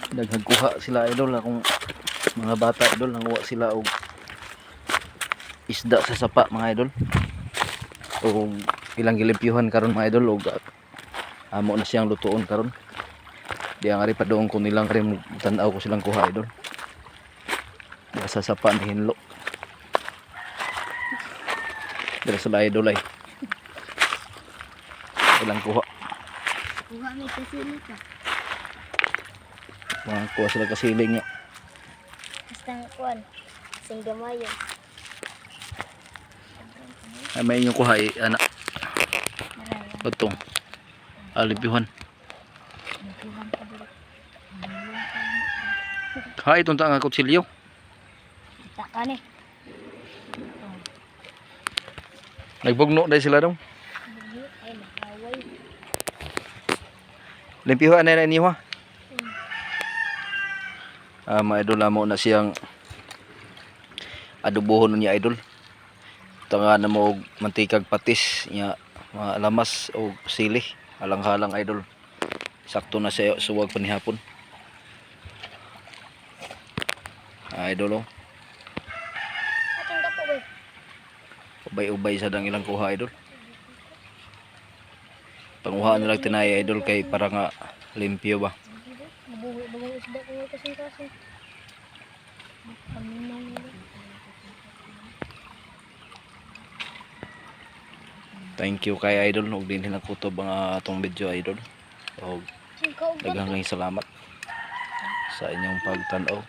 Nagkuha sila idol akong mga bata idol, nanguha sila og isda sa sapa mga idol. O ilang gilimpyuhan karon mga idol og amo na siyang lutuon karon. Di ang ari pa doon ko nilang rin tan-aw ko silang kuha idol. Sa sapa ni hinlo. Dira sila idol ay. Ilang kuha. Kuha may kasili ka. Mga kuha sila kasiling niya. Basta nga kuhan. Sing gamayan. Ay may inyong kuha anak. Marami. Batong. Alimpyuhan. Nagkuhan pa dito. Ha itong ta nga kutsilyo. Kita ka ni. Nagbugno dahil sila daw. Ay, nakaway. Limpyuhan na niyo ha. Mga idol mo na siyang adobohon niya idol. Tanga na mo og mantikag patis nya mga lamas o sili halang-halang idol. Sakto na sa suwag panihapon. Idol oh. Ating gapo ba? Ubay-ubay sa dang ilang kuha idol. Panguha na lang tinaya idol kay para nga limpyo ba. Mabuhay isda ko kasing-kasing. Thank you kay idol ug din nakutob ang atong video idol. Og daghang salamat sa inyong pagtan-aw.